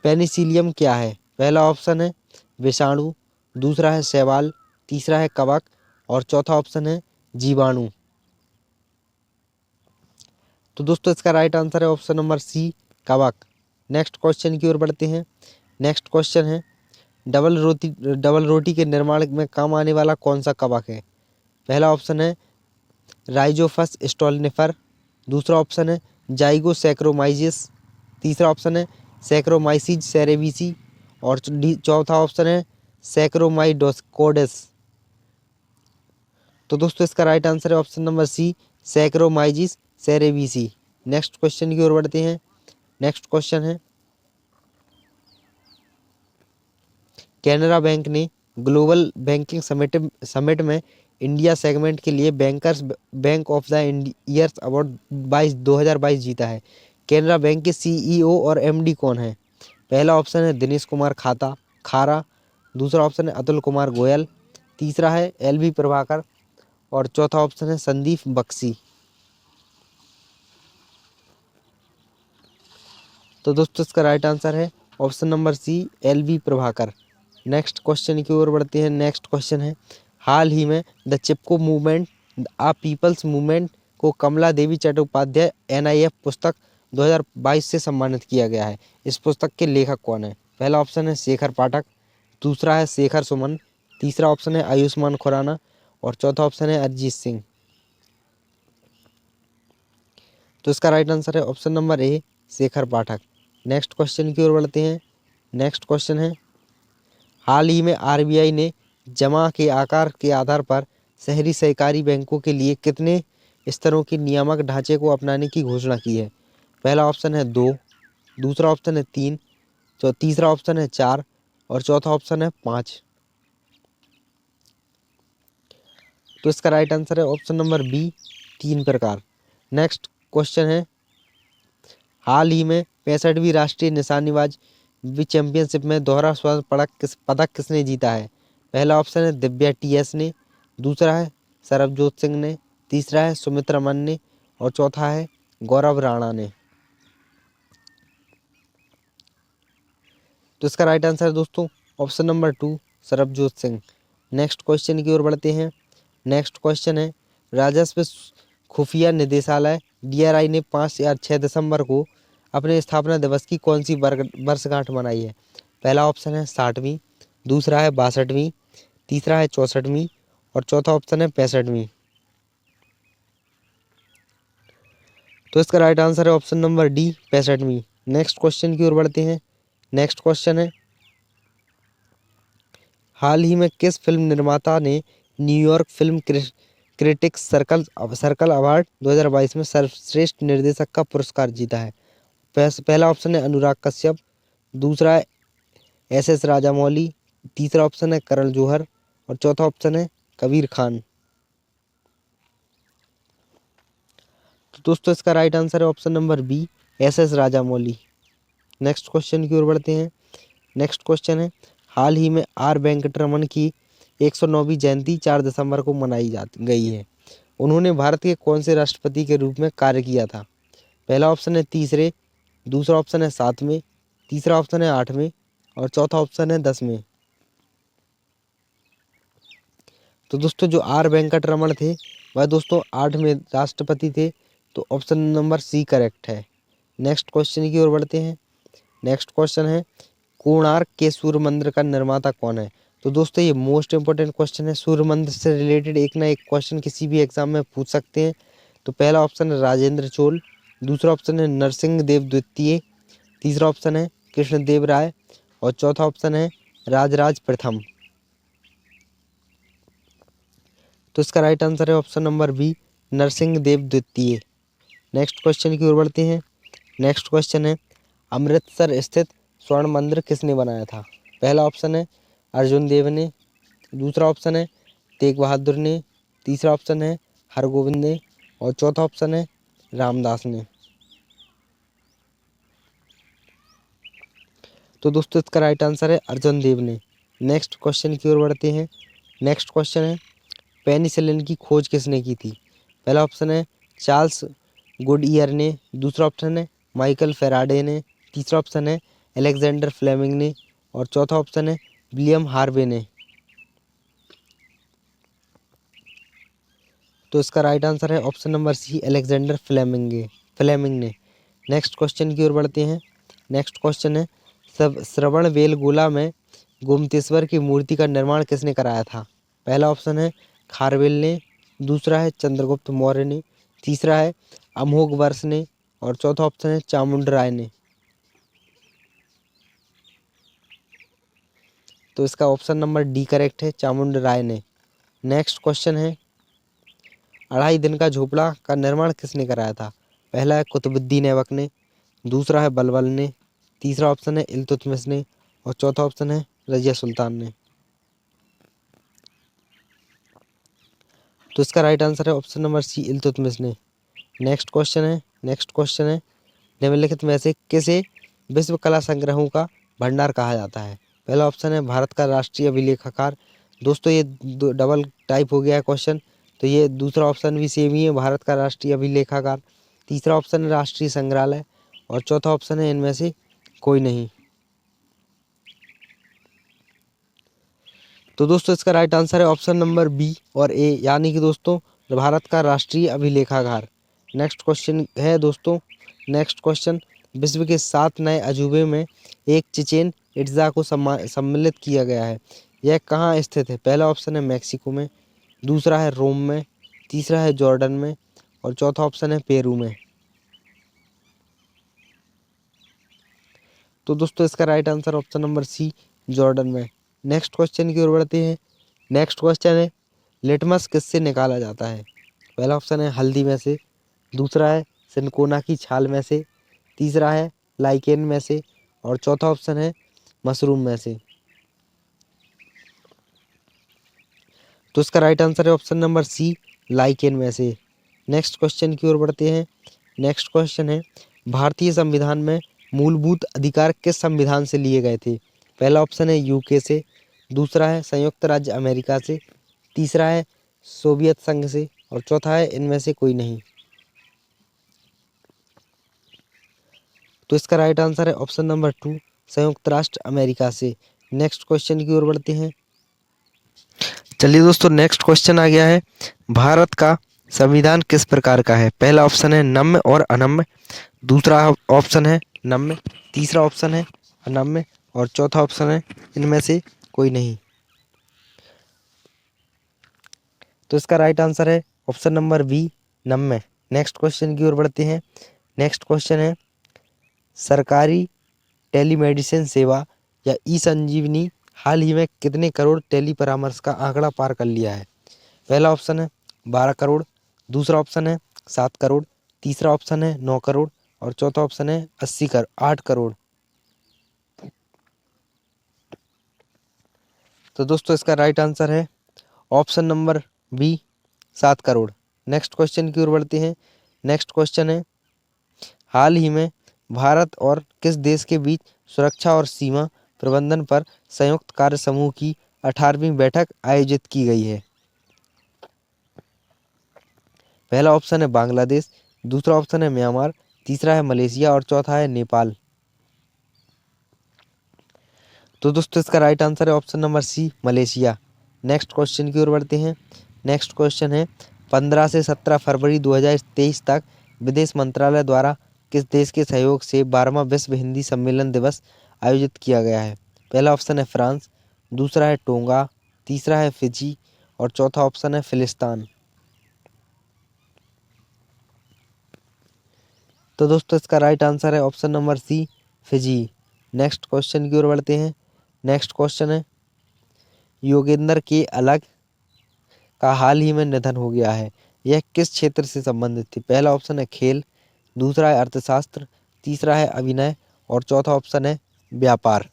पेनिसिलियम क्या है? पहला ऑप्शन है विषाणु, दूसरा है शैवाल, तीसरा है कवक और चौथा ऑप्शन है जीवाणु। तो दोस्तों इसका राइट आंसर है ऑप्शन नंबर सी, कवक। नेक्स्ट क्वेश्चन की ओर बढ़ते हैं। नेक्स्ट क्वेश्चन है, डबल रोटी के निर्माण में काम आने वाला कौन सा कवक है? पहला ऑप्शन है राइजोफस स्टोल्निफर, दूसरा ऑप्शन है जाइगोसैक्रोमाइजिस, तीसरा ऑप्शन है सैक्रोमाइसिस सेरेविसी और चौथा ऑप्शन है सैक्रोमाइडोस्कोडेस। तो दोस्तों इसका राइट आंसर है option number C, Saccharomyces cerevisiae. Next question की ओर बढ़ते हैं। नेक्स्ट क्वेश्चन है, कैनरा बैंक ने ग्लोबल बैंकिंग समिट में इंडिया सेगमेंट के लिए bankers bank of the year award 2022 जीता है। कैनरा बैंक के सीईओ और एमडी कौन है? पहला ऑप्शन है दिनेश कुमार खारा, दूसरा ऑप्शन है अतुल कुमार गोयल, तीसरा है एलवी प्रभाकर और चौथा ऑप्शन है संदीप बख्शी। तो दोस्तों इसका राइट आंसर है option number C, L V Prabhakar. Next question की ओर बढ़ते हैं। नेक्स्ट क्वेश्चन है, हाल ही में the Chipko movement a people's movement को कमला देवी चट्टोपाध्याय एनआईएफ पुस्तक 2022 से सम्मानित किया गया है। इस पुस्तक के लेखक कौन है? पहला ऑप्शन है शेखर पाठक, दूसरा है शेखर सुमन, तीसरा ऑप्शन है आयुष्मान खुराना और चौथा ऑप्शन है अरिजीत सिंह। तो इसका राइट आंसर है ऑप्शन नंबर ए, शेखर पाठक। नेक्स्ट क्वेश्चन की ओर बढ़ते हैं। नेक्स्ट क्वेश्चन है, हाल ही में आरबीआई ने जमा के आकार के आधार पर शहरी सहकारी बैंकों के लिए कितने स्तरों के नियामक ढांचे को अपनाने की घोषणा की है? पहला ऑप्शन है 2, दूसरा ऑप्शन है 3, तीसरा ऑप्शन है 4 और चौथा ऑप्शन है 5। तो इसका राइट आंसर है ऑप्शन नंबर बी, 3 प्रकार। नेक्स्ट क्वेश्चन है, हाल ही में 65वीं राष्ट्रीय निशानेबाज चैंपियनशिप में दोहरा स्वर्ण पदक किसने जीता है? पहला ऑप्शन है दिव्या टीएस ने, दूसरा है सरबजोत सिंह ने, तीसरा है सुमित्रा मन ने और चौथा है गौरव राणा ने। तो इसका राइट आंसर है दोस्तों option number 2, Sarabjot Singh. Next question की ओर बढ़ते हैं। नेक्स्ट क्वेश्चन है, राजस्व खुफिया निदेशालय डीआरआई ने 5 या 6 दिसंबर को अपने स्थापना दिवस की कौन सी वर्षगांठ मनाई है? पहला ऑप्शन है 60वीं, दूसरा है 62वीं, तीसरा है 64वीं और चौथा ऑप्शन है 65वीं। तो इसका राइट आंसर है ऑप्शन नंबर डी, 65वीं। नेक्स्ट क्वेश्चन की ओर बढ़ते हैं। नेक्स्ट क्वेश्चन है, हाल ही में किस फिल्म निर्माता ने New York film critics circle award 2022 में सर्वश्रेष्ठ निर्देशक का पुरस्कार जीता है? पहला ऑप्शन है अनुराग कश्यप, दूसरा है एस राजामौली, तीसरा ऑप्शन है करण जौहर और चौथा ऑप्शन है कबीर खान। तो दोस्तों इसका राइट आंसर है option number B, S Rajamouli. Next question की ओर बढ़ते हैं। नेक्स्ट क्वेश्चन है, हाल ही में आर वेंकटरमन की 109वीं जयंती 4 दिसंबर को मनाई गई है। उन्होंने भारत के कौन से राष्ट्रपति के रूप में कार्य किया था? पहला ऑप्शन है 3, दूसरा ऑप्शन है 7, तीसरा ऑप्शन है 8 और चौथा ऑप्शन है 10। तो दोस्तों जो आर वेंकटरमन थे वह दोस्तों 8वें राष्ट्रपति थे। तो ऑप्शन नंबर सी करेक्ट है। नेक्स्ट क्वेश्चन की ओर बढ़ते हैं। नेक्स्ट क्वेश्चन है, कोणार्क के सूर्य मंदिर का निर्माता कौन है? तो दोस्तों ये मोस्ट इंपोर्टेंट क्वेश्चन है। सूर्य मंदिर से रिलेटेड एक ना एक क्वेश्चन किसी भी एग्जाम में पूछ सकते हैं। तो पहला ऑप्शन है राजेंद्र चोल, दूसरा ऑप्शन है नरसिंह देव द्वितीय, तीसरा ऑप्शन है कृष्णदेव राय और चौथा ऑप्शन है राजराज प्रथम। तो इसका राइट आंसर है option number B, Narsingh Dev द्वितीय। नेक्स्ट क्वेश्चन की ओर बढ़ते हैं। नेक्स्ट क्वेश्चन है, अमृतसर स्थित स्वर्ण मंदिर किसने बनाया था? पहला ऑप्शन है अर्जुन देव ने, दूसरा ऑप्शन है तेग बहादुर ने, तीसरा ऑप्शन है हरगोविंद ने और चौथा ऑप्शन है रामदास ने। तो दोस्तों इसका राइट आंसर है अर्जुन देव ने। नेक्स्ट क्वेश्चन की ओर बढ़ते हैं। नेक्स्ट क्वेश्चन है, पेनिसिलिन की खोज किसने की थी? पहला ऑप्शन है चार्ल्स गुडईयर ने, दूसरा ऑप्शन है माइकल फेराडे ने, तीसरा ऑप्शन है अलेक्जेंडर फ्लेमिंग ने और चौथा ऑप्शन है विलियम हार्वे ने। तो इसका राइट आंसर है option number C, Alexander Fleming ने। नेक्स्ट क्वेश्चन की ओर बढ़ते हैं। नेक्स्ट क्वेश्चन है, श्रवणबेलगोला में गोमतेश्वर की मूर्ति का निर्माण किसने कराया था? पहला ऑप्शन है खारवेल ने, दूसरा है चंद्रगुप्त मौर्य ने, तीसरा है अमोघवर्ष ने और चौथा ऑप्शन है चामुंड राय ने। तो इसका ऑप्शन नंबर डी करेक्ट है, चामुंड राय ने। नेक्स्ट क्वेश्चन है, 2.5 दिन का झोपड़ा का निर्माण किसने कराया था? पहला है कुतुबुद्दीन ऐबक ने, दूसरा है बलबल ने, तीसरा ऑप्शन है इल्तुतमिश ने और चौथा ऑप्शन है रजिया सुल्तान ने। तो इसका राइट आंसर है ऑप्शन नंबर सी, इल्तुतमिश ने। नेक्स्ट क्वेश्चन है निम्नलिखित में से किसे विश्व कला संग्रहों का भंडार कहा जाता है? पहला ऑप्शन है भारत का राष्ट्रीय अभिलेखागार। दोस्तों ये डबल टाइप हो गया है क्वेश्चन, तो ये दूसरा ऑप्शन भी सेम ही है, भारत का राष्ट्रीय अभिलेखागार। तीसरा ऑप्शन है राष्ट्रीय संग्रहालय और चौथा ऑप्शन है इनमें से कोई नहीं। तो दोस्तों इसका राइट आंसर है ऑप्शन नंबर बी और ए, यानी कि दोस्तों भारत का राष्ट्रीय अभिलेखागार। नेक्स्ट क्वेश्चन है दोस्तों, नेक्स्ट क्वेश्चन, विश्व के 7 नए अजूबे में एक चिचेन इट्ज़ा को सम्मिलित किया गया है, यह कहाँ स्थित है? पहला ऑप्शन है मैक्सिको में, दूसरा है रोम में, तीसरा है जॉर्डन में और चौथा ऑप्शन है पेरू में। तो दोस्तों इसका right answer option number C, Jordan में। नेक्स्ट क्वेश्चन की ओर बढ़ते हैं। नेक्स्ट क्वेश्चन है लिटमस किससे निकाला जाता है? पहला ऑप्शन है हल्दी में से, दूसरा है सिनकोना की छाल में से, तीसरा है लाइकेन में से और चौथा ऑप्शन है मशरूम में से। तो इसका राइट आंसर है ऑप्शन नंबर सी, लाइकेन में से। नेक्स्ट क्वेश्चन की ओर बढ़ते हैं। नेक्स्ट क्वेश्चन है भारतीय संविधान में मूलभूत अधिकार किस संविधान से लिए गए थे? पहला ऑप्शन है यूके से, दूसरा है संयुक्त राज्य अमेरिका से, तीसरा है सोवियत संघ से और चौथा है इनमें से कोई नहीं। तो इसका राइट आंसर है ऑप्शन नंबर 2, संयुक्त राष्ट्र अमेरिका से। नेक्स्ट क्वेश्चन की ओर बढ़ते हैं। चलिए दोस्तों नेक्स्ट क्वेश्चन आ गया है, भारत का संविधान किस प्रकार का है? पहला ऑप्शन है नम्य और अनम्य, दूसरा ऑप्शन है नम्य, तीसरा ऑप्शन है अनम्य और चौथा ऑप्शन है इनमें से कोई नहीं। तो इसका राइट आंसर है ऑप्शन नंबर बी, नम्य। नेक्स्ट क्वेश्चन की ओर बढ़ते हैं। नेक्स्ट क्वेश्चन है सरकारी टेलीमेडिसिन सेवा या ई संजीवनी हाल ही में कितने करोड़ टेली परामर्श का आंकड़ा पार कर लिया है? पहला ऑप्शन है 12 करोड़, दूसरा ऑप्शन है 7 करोड़, तीसरा ऑप्शन है 9 करोड़ और चौथा ऑप्शन है 8 करोड़। तो दोस्तों इसका राइट आंसर है option number B, 7 crore. Next question की ओर बढ़ते हैं। नेक्स्ट क्वेश्चन है हाल ही में भारत और किस देश के बीच सुरक्षा और सीमा प्रबंधन पर संयुक्त कार्य समूह की 18वीं बैठक आयोजित की गई है? पहला ऑप्शन है बांग्लादेश, दूसरा ऑप्शन है म्यांमार, तीसरा है मलेशिया और चौथा है नेपाल। तो दोस्तों इसका राइट आंसर है option number C, Malaysia. Next question की ओर बढ़ते हैं। नेक्स्ट क्वेश्चन है 15 से 17 फरवरी 2023 तक विदेश मंत्रालय द्वारा किस देश के सहयोग से 12वां विश्व हिंदी सम्मेलन दिवस आयोजित किया गया है? पहला ऑप्शन है फ्रांस, दूसरा है टोंगा, तीसरा है फिजी और चौथा ऑप्शन है फिलिस्तीन। तो दोस्तों इसका राइट आंसर है option number C, Fiji. Next question की ओर बढ़ते हैं। नेक्स्ट क्वेश्चन है योगेंद्र के अलग का हाल ही में निधन हो गया है, यह किस क्षेत्र से संबंधित थी? पहला ऑप्शन है खेल, दूसरा है अर्थशास्त्र, तीसरा है अभिनय और चौथा ऑप्शन है व्यापार।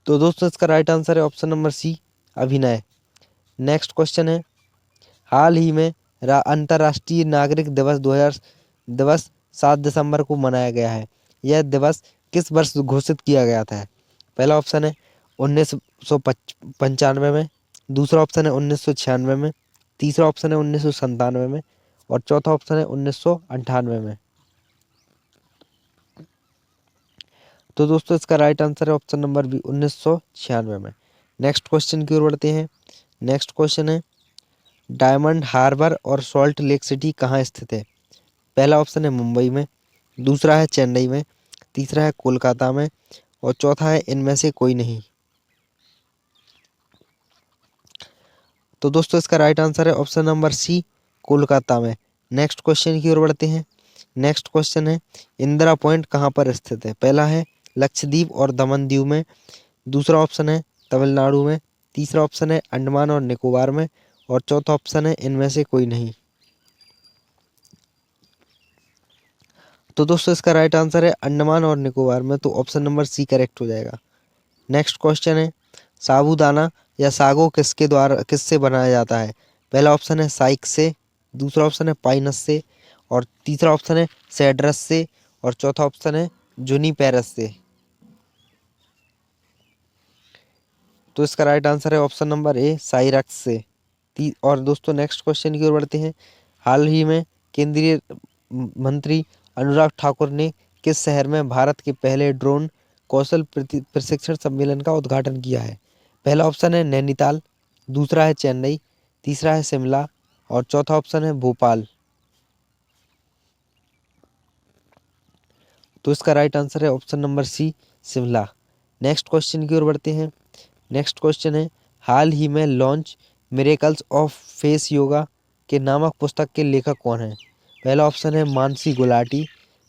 तो दोस्तों इसका राइट आंसर है ऑप्शन नंबर सी, अभिनय। नेक्स्ट क्वेश्चन है हाल ही में अंतर्राष्ट्रीय नागरिक दिवस 2000 दिवस 7 दिसंबर को मनाया गया है, यह दिवस किस वर्ष घोषित किया गया था? पहला ऑप्शन है 1995 में, दूसरा ऑप्शन है 1996 में, तीसरा ऑप्शन है 1997 में और चौथा ऑप्शन है 1998 में। तो दोस्तों इसका राइट आंसर है ऑप्शन नंबर बी, 1996 में। नेक्स्ट क्वेश्चन की ओर बढ़ते हैं। नेक्स्ट क्वेश्चन है डायमंड हार्बर और सॉल्ट लेक सिटी कहाँ स्थित है? पहला ऑप्शन है मुंबई में, दूसरा है चेन्नई में, तीसरा है कोलकाता में और चौथा है इनमें से कोई नहीं। तो दोस्तों इसका राइट आंसर है ऑप्शन नंबर सी, कोलकाता में। नेक्स्ट क्वेश्चन की ओर बढ़ते हैं। नेक्स्ट क्वेश्चन है इंदिरा पॉइंट कहाँ पर स्थित है? पहला है लक्षद्वीप और दमन दीव में, दूसरा ऑप्शन है तमिलनाडु में, तीसरा ऑप्शन है अंडमान और निकोबार में और चौथा ऑप्शन है इनमें से कोई नहीं। तो दोस्तों इसका राइट आंसर है अंडमान और निकोबार में, तो ऑप्शन नंबर सी करेक्ट हो जाएगा। नेक्स्ट क्वेश्चन है साबूदाना या सागो किससे बनाया जाता है? पहला ऑप्शन है साइक से, दूसरा ऑप्शन है पाइनस से, और तीसरा ऑप्शन है सेड्रस से, और चौथा ऑप्शन है जुनिपेरस से। तो इसका राइट आंसर है ऑप्शन नंबर ए साइरक्स से। और दोस्तों नेक्स्ट क्वेश्चन की ओर बढ़ते हैं। हाल ही में केंद्रीय मंत्री अनुराग ठाकुर ने किस शहर में भारत के पहले ड्रोन कौशल प्रशिक्षण सम्मेलन का उद्घाटन किया है? पहला ऑप्शन है नैनीताल, दूसरा है चेन्नई, तीसरा है शिमला, और चौथा ऑप्शन है भोपाल। तो इसका राइट आंसर है option number C Shimla. Next question की ओर बढ़ते हैं। नेक्स्ट क्वेश्चन है हाल ही में launch miracles of face yoga के नामक पुस्तक के लेखक कौन है? पहला ऑप्शन है मानसी गुलाटी,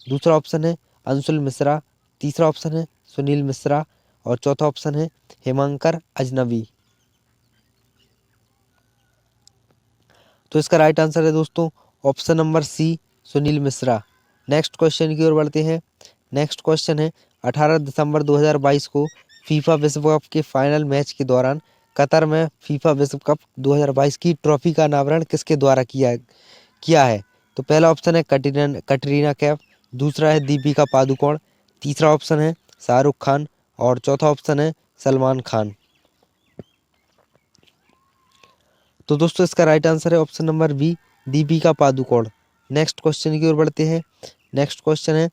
दूसरा ऑप्शन है अंशुल मिश्रा, तीसरा ऑप्शन है सुनील मिश्रा, और चौथा ऑप्शन है हेमंकर अजनबी। तो इसका राइट आंसर है दोस्तों option number C Sunil Mishra. Next question की ओर बढ़ते हैं। नेक्स्ट क्वेश्चन है 18 दिसंबर 2022 को फीफा विश्व कप के फाइनल मैच के दौरान कतर में फीफा विश्व कप 2022 की ट्रॉफी का अनावरण किसके द्वारा किया है? तो पहला ऑप्शन है कटरीना कैफ, दूसरा है दीपिका पादुकोण, तीसरा ऑप्शन है शाहरुख खान, और चौथा ऑप्शन है सलमान खान। तो दोस्तों इसका राइट आंसर है option number B Deepika Padukone. Next question की ओर बढ़ते हैं। नेक्स्ट क्वेश्चन है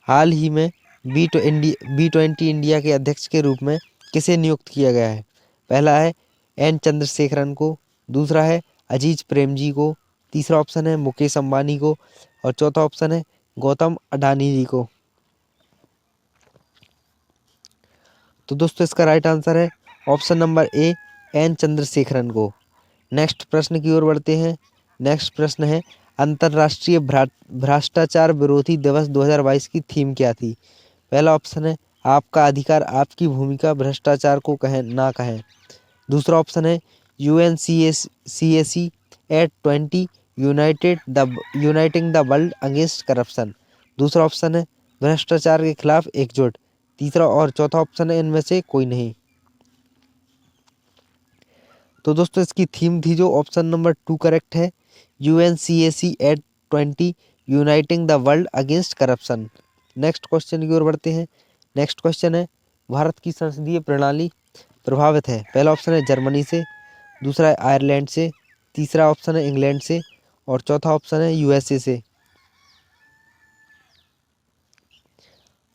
हाल ही में B20 इंडिया के अध्यक्ष के रूप में किसे नियुक्त किया गया है? पहला है एन चंद्रशेखरन को, दूसरा है अजीज प्रेमजी को, तीसरा ऑप्शन है मुकेश अंबानी को, और चौथा ऑप्शन है गौतम अडानी जी को। तो दोस्तों इसका राइट आंसर है option number A N Chandrasekaran को। नेक्स्ट प्रश्न की ओर बढ़ते हैं। नेक्स्ट प्रश्न है अंतर्राष्ट्रीय भ्रष्टाचार विरोधी दिवस 2022 की थीम क्या थी? पहला ऑप्शन है आपका अधिकार आपकी भूमिका भ्रष्टाचार को कहें ना कहें, दूसरा ऑप्शन है UNCAC at 20 uniting the world against corruption, दूसरा ऑप्शन है भ्रष्टाचार के खिलाफ एकजुट, तीसरा और चौथा ऑप्शन है इनमें से कोई नहीं। तो दोस्तों इसकी थीम थी जो ऑप्शन नंबर 2 करेक्ट है, UNCAC at 20 uniting the world against corruption. Next question की ओर बढ़ते हैं। नेक्स्ट क्वेश्चन है भारत की संसदीय प्रणाली प्रभावित है? पहला ऑप्शन है जर्मनी से, दूसरा है आयरलैंड से, तीसरा ऑप्शन है इंग्लैंड से, और चौथा ऑप्शन है USA से।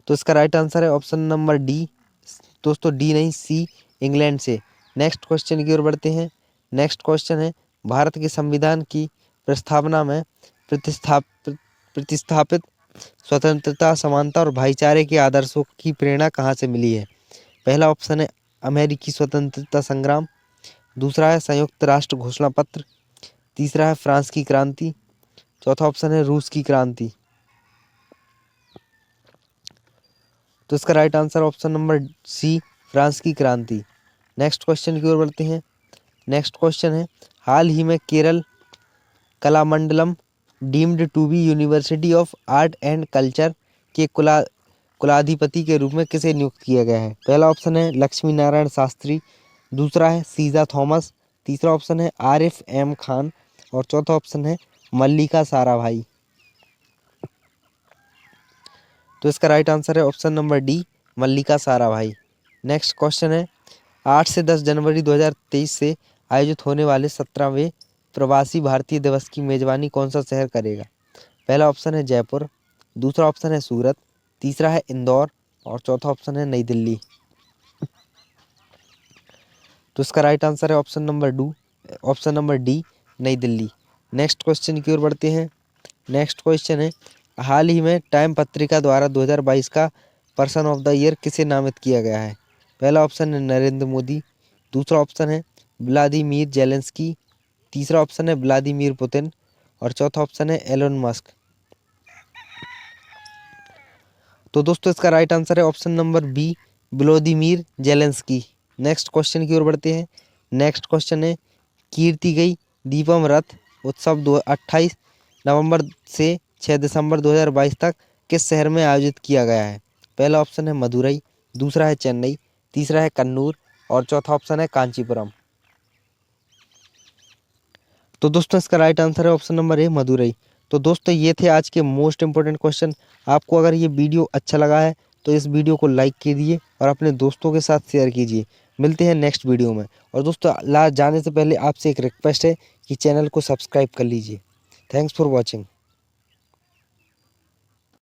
तो इसका राइट आंसर है ऑप्शन नंबर डी, दोस्तों डी नहीं सी, इंग्लैंड से। नेक्स्ट क्वेश्चन की ओर बढ़ते हैं। नेक्स्ट क्वेश्चन है भारत के संविधान की प्रस्तावना में प्रतिस्थापित स्वतंत्रता, समानता और भाईचारे के आदर्शों की प्रेरणा कहाँ से मिली है? पहला ऑप्शन है अमेरिकी स्वतंत्रता संग्राम, दूसरा है संयुक्त राष्ट्र घोषणा पत्र, तीसरा है फ्रांस की क्रांति, चौथा ऑप्शन है रूस की क्रांति। तो इसका right answer option number C France की क्रांति। नेक्स्ट क्वेश्चन की ओर बढ़ते हैं। नेक्स्ट क्वेश्चन है हाल ही में Kerala Kalamandalam deemed to be university of art and culture के कुलाधिपति के रूप में किसे नियुक्त किया गया है? पहला ऑप्शन है लक्ष्मी नारायण शास्त्री, दूसरा है सीजा थॉमस, तीसरा ऑप्शन है RFM खान, और चौथा ऑप्शन है मल्लिका साराभाई। तो इसका राइट आंसर है ऑप्शन नंबर डी मल्लिका साराभाई। नेक्स्ट क्वेश्चन है 8 से 10 जनवरी 2023 से आयोजित होने वाले 17वें प्रवासी भारतीय दिवस की मेजबानी कौन सा शहर करेगा? पहला ऑप्शन है जयपुर, दूसरा ऑप्शन है सूरत, तीसरा है इंदौर, और चौथा ऑप्शन है नई दिल्ली। तो इसका राइट आंसर है ऑप्शन नंबर डी नई दिल्ली। नेक्स्ट क्वेश्चन की ओर बढ़ते हैं। नेक्स्ट क्वेश्चन है हाल ही में टाइम पत्रिका द्वारा 2022 का पर्सन ऑफ द ईयर किसे नामित किया गया है? पहला ऑप्शन है नरेंद्र मोदी, दूसरा ऑप्शन है व्लादिमीर जेलेंस्की, तीसरा ऑप्शन है व्लादिमीर पुतिन, और चौथा ऑप्शन है एलोन मस्क। तो दोस्तों इसका राइट आंसर है option number B Vladimir Zelensky. Next question की ओर बढ़ते हैं। नेक्स्ट क्वेश्चन है कीर्ति गई दीपम रथ उत्सव 28 नवंबर से 6 दिसंबर 2022 तक किस शहर में आयोजित किया गया है? पहला ऑप्शन है मदुरई, दूसरा है चेन्नई, तीसरा है कन्नूर और चौथा ऑप्शन है कांचीपुरम। तो दोस्तों इसका राइट आंसर है ऑप्शन नंबर ए मदुरई। तो दोस्तों ये थे आज के मोस्ट इंपॉर्टेंट क्वेश्चन। आपको अगर ये वीडियो अच्छा लगा है तो इस वीडियो को लाइक कीजिए और अपने दोस्तों के साथ शेयर कीजिए। मिलते हैं नेक्स्ट वीडियो में। और दोस्तों लास्ट जाने से पहले आपसे एक रिक्वेस्ट है कि चैनल को सब्सक्राइब कर लीजिए। Thanks for watching.